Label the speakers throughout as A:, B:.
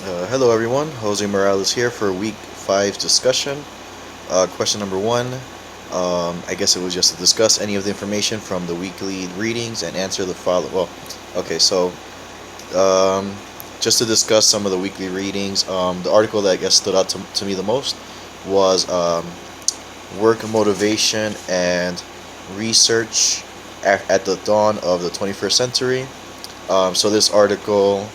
A: Hello everyone, Jose Morales here for week 5 discussion. Question number 1. I guess it was just to discuss any of the information from the weekly readings and answer the follow. Um, just to discuss some of the weekly readings. The article that I guess stood out to me the most was Work Motivation and Research at the Dawn of the 21st Century. So this article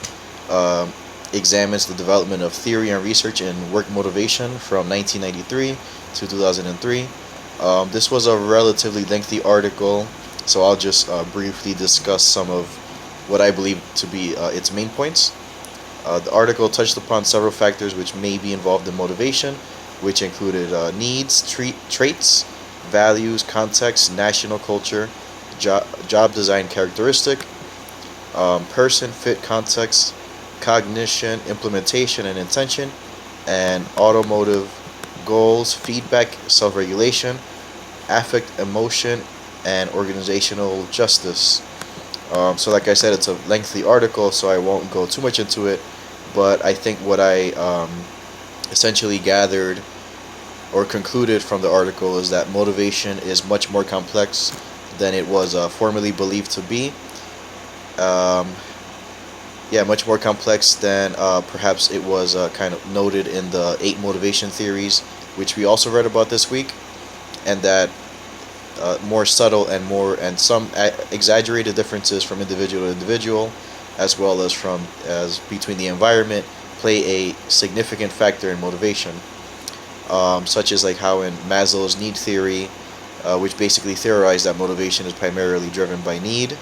A: um, examines the development of theory and research in work motivation from 1993 to 2003. This was a relatively lengthy article, so I'll just briefly discuss some of what I believe to be its main points. The article touched upon several factors which may be involved in motivation, which included needs, traits, values, context, national culture, job design characteristic, person, fit, context, cognition, implementation, and intention, and automotive goals, feedback, self regulation, affect, emotion, and organizational justice. So, like I said, it's a lengthy article, so I won't go too much into it. But I think what I essentially gathered or concluded from the article is that motivation is much more complex than it was formerly believed to be. Um, yeah, much more complex than perhaps it was kind of noted in the 8 motivation theories, which we also read about this week, and that more subtle and more and some exaggerated differences from individual to individual, as well as from as between the environment, play a significant factor in motivation, such as like how in Maslow's need theory, which basically theorized that motivation is primarily driven by need.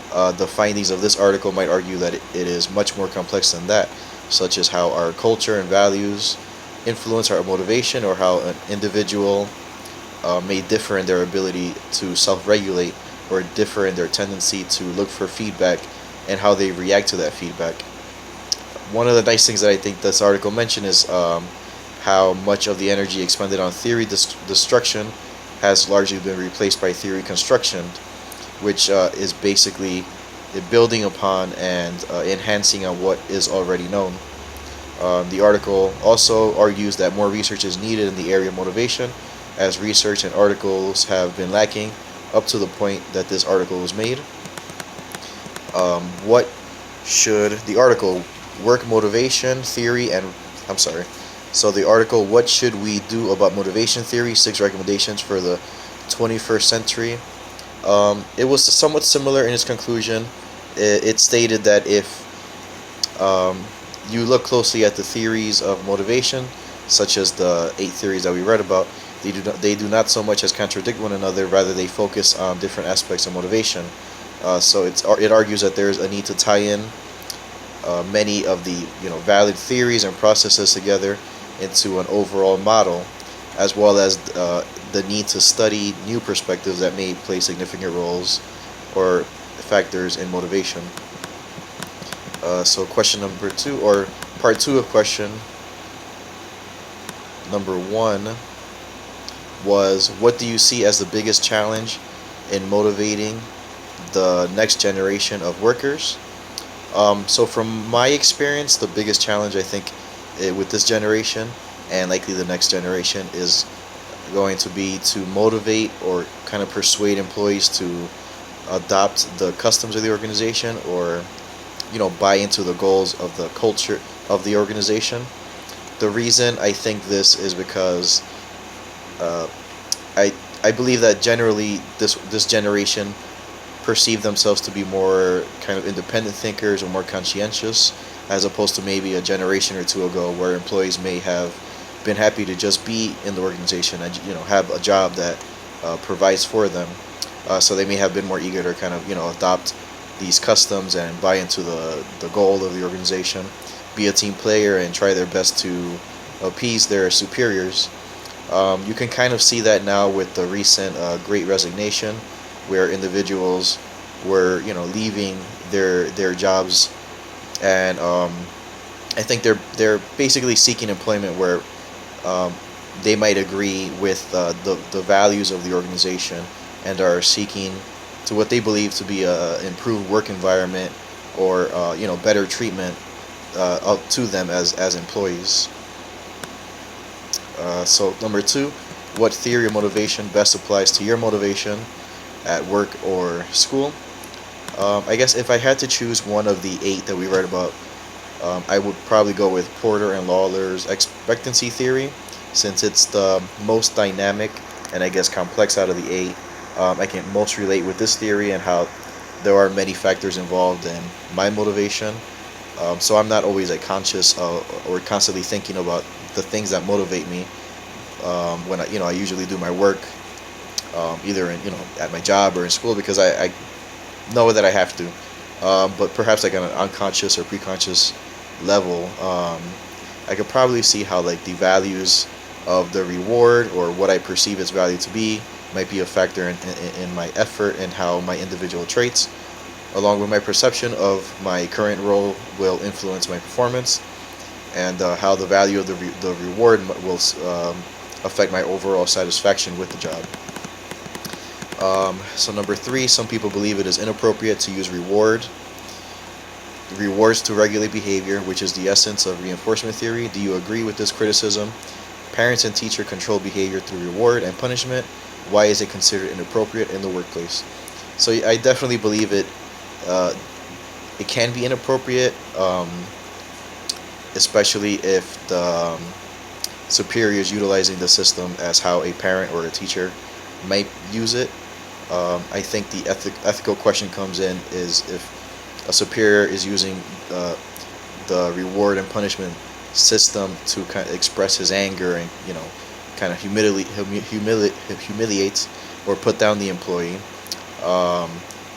A: The findings of this article might argue that it is much more complex than that, such as how our culture and values influence our motivation, or how an individual may differ in their ability to self regulate, or differ in their tendency to look for feedback and how they react to that feedback. One of the nice things that I think this article mentioned is how much of the energy expended on theory destruction has largely been replaced by theory construction, which is basically building upon and enhancing on what is already known. The article also argues that more research is needed in the area of motivation, as research and articles have been lacking up to the point that this article was made. What should the article work motivation theory and I'm sorry. So the article, what should we do about motivation theory? 6 recommendations for the 21st century. It was somewhat similar in its conclusion. It stated that if you look closely at the theories of motivation, such as the 8 theories that we read about, they do not so much as contradict one another. Rather, they focus on different aspects of motivation. So it argues that there is a need to tie in many of the valid theories and processes together into an overall model, as well as the need to study new perspectives that may play significant roles or factors in motivation. So question number 2, or part 2 of question number 1, was what do you see as the biggest challenge in motivating the next generation of workers? So from my experience, the biggest challenge I think with this generation and likely the next generation is going to be to motivate or kind of persuade employees to adopt the customs of the organization, or buy into the goals of the culture of the organization. The reason I think this is because uh, I believe that generally this generation perceive themselves to be more kind of independent thinkers or more conscientious, as opposed to maybe a generation or two ago where employees may have been happy to just be in the organization and have a job that provides for them. So they may have been more eager to kind of adopt these customs and buy into the goal of the organization, be a team player, and try their best to appease their superiors. You can kind of see that now with the recent Great Resignation, where individuals were leaving their jobs, and I think they're basically seeking employment where um, they might agree with the values of the organization, and are seeking to what they believe to be a improved work environment, or better treatment out to them as employees. So number two, what theory of motivation best applies to your motivation at work or school? I guess if I had to choose one of the eight that we read about, I would probably go with Porter and Lawler's expectancy theory, since it's the most dynamic and I guess complex out of the eight. I can most relate with this theory and how there are many factors involved in my motivation. So I'm not always like conscious or constantly thinking about the things that motivate me when I usually do my work, either in at my job or in school, because I know that I have to. But perhaps like on an unconscious or preconscious level, I could probably see how like the values of the reward or what I perceive its value to be might be a factor in my effort and how my individual traits, along with my perception of my current role, will influence my performance, and how the value of the reward will affect my overall satisfaction with the job. So number three, some people believe it is inappropriate to use rewards to regulate behavior, which is the essence of reinforcement theory. Do you agree with this criticism? Parents and teacher control behavior through reward and punishment. Why is it considered inappropriate in the workplace? So I definitely believe it can be inappropriate, especially if the superior is utilizing the system as how a parent or a teacher might use it. I think the ethical question comes in is if a superior is using the reward and punishment system to kind of express his anger and kind of humiliate or put down the employee.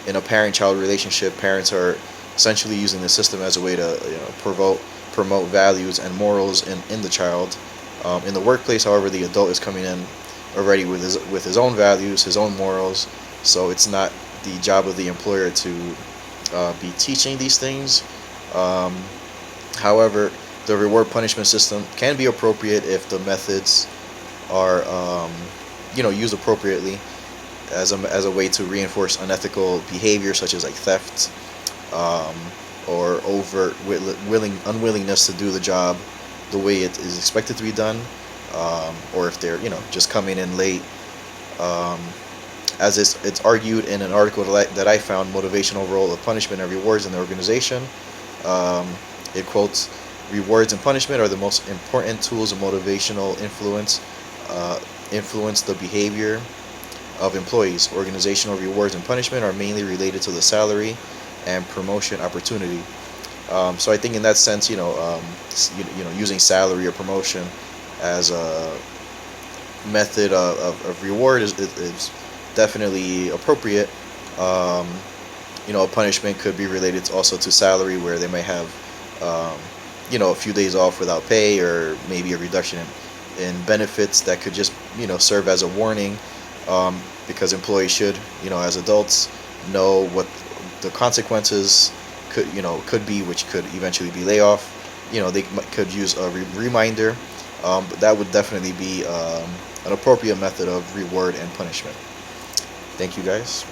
A: In a parent-child relationship, parents are essentially using the system as a way to promote values and morals in the child. In the workplace, however, the adult is coming in already with his own values, his own morals. So it's not the job of the employer to be teaching these things. However, the reward punishment system can be appropriate if the methods are used appropriately as a way to reinforce unethical behavior, such as like theft, or overt unwillingness to do the job the way it is expected to be done, or if they're just coming in late. As it's argued in an article that I found, Motivational Role of Punishment and Rewards in the Organization. It quotes, "Rewards and punishment are the most important tools of motivational influence the behavior of employees. Organizational rewards and punishment are mainly related to the salary and promotion opportunity." So I think in that sense, using salary or promotion as a method of reward is definitely appropriate. A punishment could be related also to salary, where they might have a few days off without pay, or maybe a reduction in benefits that could just serve as a warning, because employees should, as adults, know what the consequences could be, which could eventually be layoff. They could use a reminder, but that would definitely be an appropriate method of reward and punishment. Thank you, guys.